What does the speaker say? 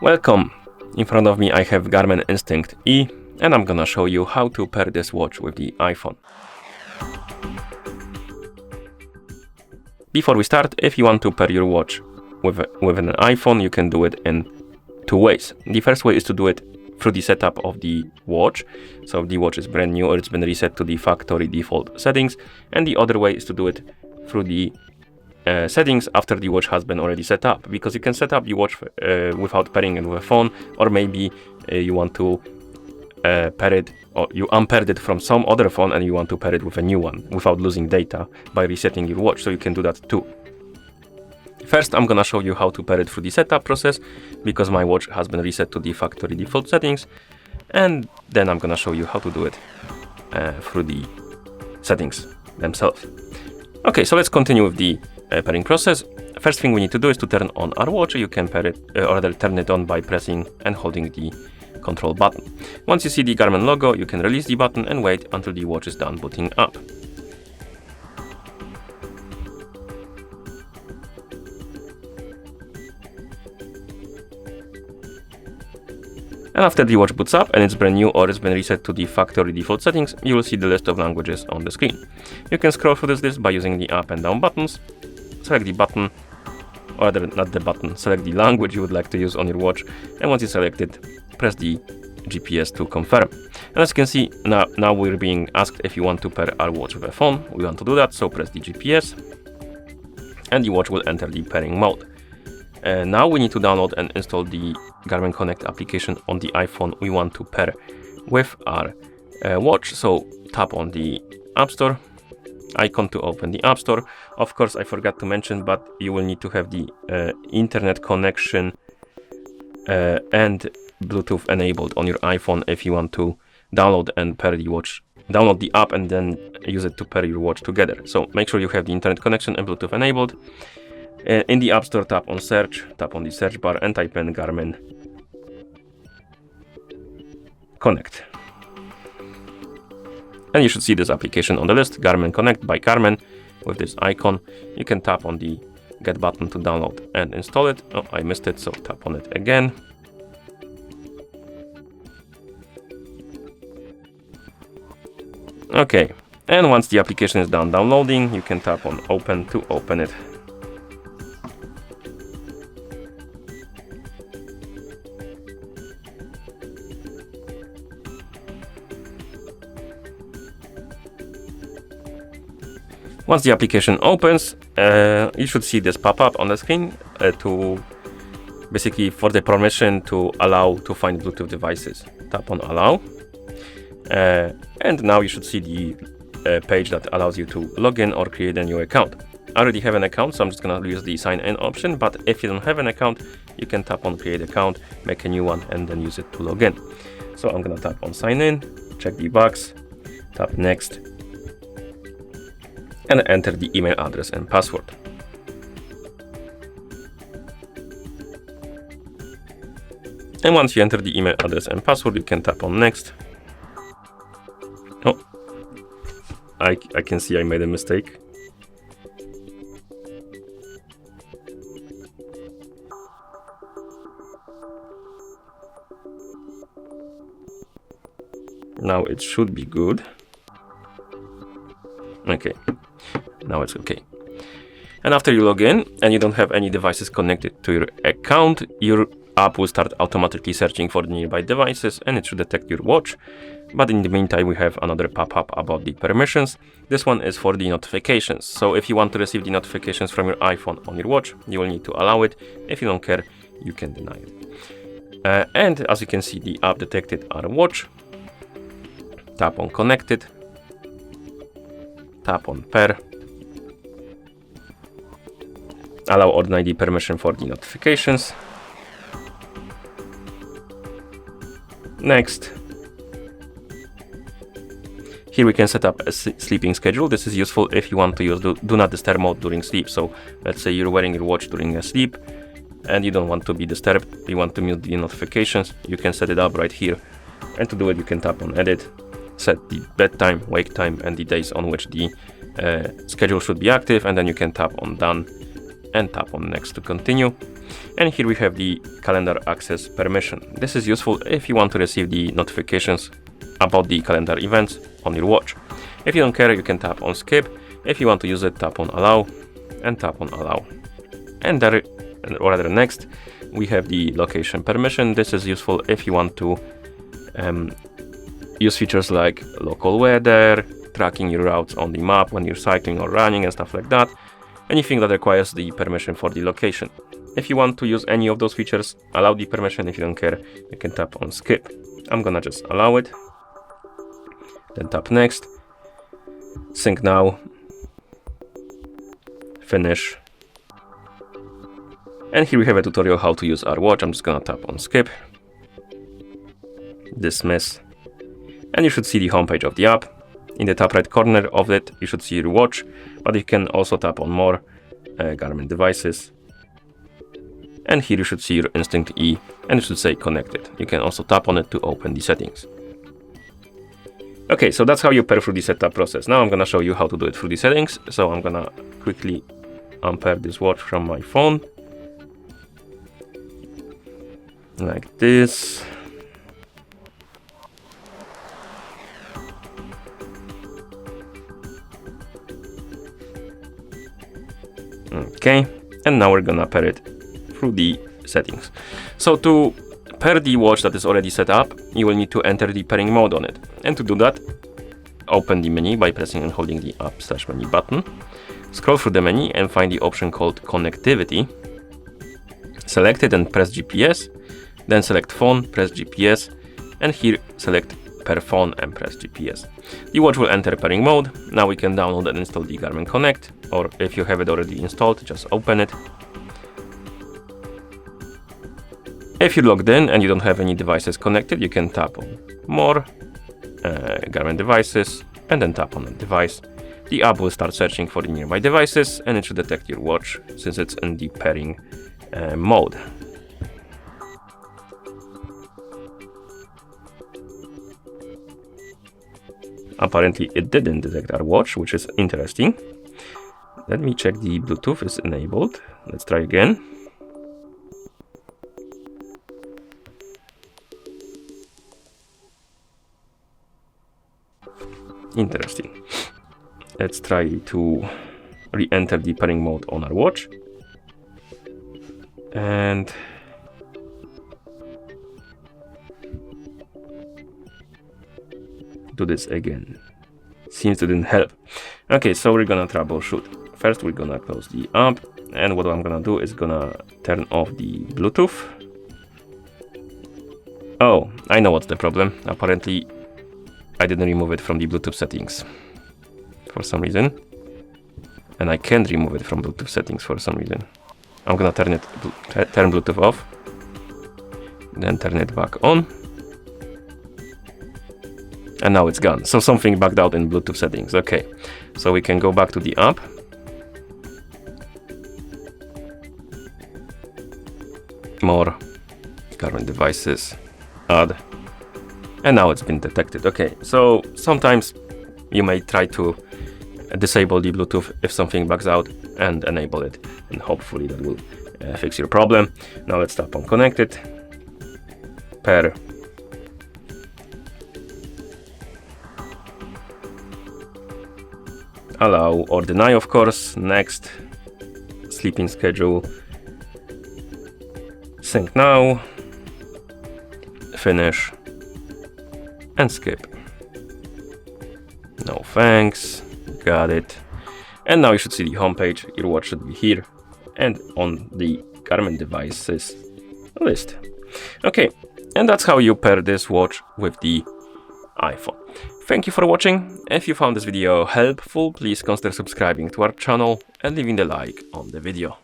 Welcome! In front of me I have Garmin Instinct E, and I'm gonna show you how to pair this watch with the iPhone. Before we start, if you want to pair your watch with an iPhone, you can do it in two ways. The first way is to do it through the setup of the watch. So if the watch is brand new or it's been reset to the factory default settings, and the other way is to do it through the settings after the watch has been already set up, because you can set up the watch without pairing it with a phone, or maybe you want to pair it, or you unpaired it from some other phone and you want to pair it with a new one without losing data by resetting your watch, so you can do that too. First, I'm gonna show you how to pair it through the setup process, because my watch has been reset to the factory default settings, and then I'm gonna show you how to do it through the settings themselves. Okay, so let's continue with the pairing process. First thing we need to do is to turn on our watch. You can pair it, or rather turn it on by pressing and holding the control button. Once you see the Garmin logo, you can release the button and wait until the watch is done booting up. And after the watch boots up and it's brand new or it's been reset to the factory default settings, you will see the list of languages on the screen. You can scroll through this list by using the up and down buttons. Select the button, or rather not the button, select the language you would like to use on your watch, and once you select it, press the GPS to confirm. And as you can see, now we're being asked if you want to pair our watch with a phone. We want to do that, so press the GPS, and the watch will enter the pairing mode. Now we need to download and install the Garmin Connect application on the iPhone we want to pair with our watch. So tap on the App Store icon to open the App Store. Of course, I forgot to mention, but you will need to have the internet connection and Bluetooth enabled on your iPhone if you want to download and pair the watch. Download the app and then use it to pair your watch together. So make sure you have the internet connection and Bluetooth enabled. In the App Store, tap on Search, tap on the search bar and type in Garmin Connect. And you should see this application on the list, Garmin Connect by Garmin, with this icon. You can tap on the Get button to download and install it. Oh, I missed it, so tap on it again. Okay, and once the application is done downloading, you can tap on Open to open it. Once the application opens, you should see this pop-up on the screen to basically for the permission to allow to find Bluetooth devices. Tap on Allow, and now you should see the page that allows you to log in or create a new account. I already have an account, so I'm just gonna use the sign in option, but if you don't have an account, you can tap on Create Account, make a new one, and then use it to log in. So I'm gonna tap on Sign In, check the box, tap Next, and enter the email address and password. And once you enter the email address and password, you can tap on Next. Oh, I can see I made a mistake. Now it should be good. Okay. Now it's okay. And after you log in and you don't have any devices connected to your account, your app will start automatically searching for the nearby devices and it should detect your watch. But in the meantime, we have another pop-up about the permissions. This one is for the notifications. So if you want to receive the notifications from your iPhone on your watch, you will need to allow it. If you don't care, you can deny it. And as you can see, the app detected our watch. Tap on Connected. Tap on Pair. Allow or deny the permission for the notifications. Next. Here we can set up a sleeping schedule. This is useful if you want to use do not disturb mode during sleep. So let's say you're wearing your watch during a sleep and you don't want to be disturbed. You want to mute the notifications. You can set it up right here. And to do it, you can tap on Edit, set the bedtime, wake time, and the days on which the schedule should be active. And then you can tap on Done and tap on Next to continue. And here we have the calendar access permission. This is useful if you want to receive the notifications about the calendar events on your watch. If you don't care, you can tap on skip. If you want to use it, tap on allow and tap on allow. And there, or rather next, we have the location permission. This is useful if you want to use features like local weather, tracking your routes on the map when you're cycling or running and stuff like that. Anything that requires the permission for the location. If you want to use any of those features, allow the permission. If you don't care, you can tap on skip. I'm gonna just allow it. Then tap next. Sync now. Finish. And here we have a tutorial how to use our watch. I'm just gonna tap on skip. Dismiss. And you should see the homepage of the app. In the top right corner of it, you should see your watch, but you can also tap on more Garmin devices. And here you should see your Instinct E, and it should say connected. You can also tap on it to open the settings. Okay, so that's how you pair through the setup process. Now I'm gonna show you how to do it through the settings. So I'm gonna quickly unpair this watch from my phone. Like this. Okay, and now we're gonna pair it through the settings. So to pair the watch that is already set up, you will need to enter the pairing mode on it. And to do that, open the menu by pressing and holding the app/menu button. Scroll through the menu and find the option called connectivity. Select it and press GPS. Then select phone, press GPS, and here select pair phone and press GPS. The watch will enter pairing mode. Now we can download and install the Garmin Connect, or if you have it already installed, just open it. If you're logged in and you don't have any devices connected, you can tap on more, Garmin devices, and then tap on a device. The app will start searching for the nearby devices, and it should detect your watch since it's in the pairing mode. Apparently it didn't detect our watch, which is interesting. Let me check the Bluetooth is enabled. Let's try again. Interesting. Let's try to re-enter the pairing mode on our watch. And do this again. Seems to didn't help. Okay, so we're gonna troubleshoot. First, we're gonna close the app, and what I'm gonna do is gonna turn off the Bluetooth. Oh, I know what's the problem. Apparently, I didn't remove it from the Bluetooth settings for some reason, and I can't remove it from Bluetooth settings for some reason. I'm gonna turn Bluetooth off, then turn it back on. And now it's gone. So something bugged out in Bluetooth settings. Okay, so we can go back to the app. More, Garmin devices, add. And now it's been detected. Okay, so sometimes you may try to disable the Bluetooth if something bugs out and enable it. And hopefully that will fix your problem. Now let's tap on connected. Pair. Allow or deny, of course. Next. Sleeping schedule. Sync now. Finish. And skip. No thanks. Got it. And now you should see the homepage. Your watch should be here and on the Garmin devices list. Okay, and that's how you pair this watch with the iPhone. Thank you for watching. If you found this video helpful, please consider subscribing to our channel and leaving a like on the video.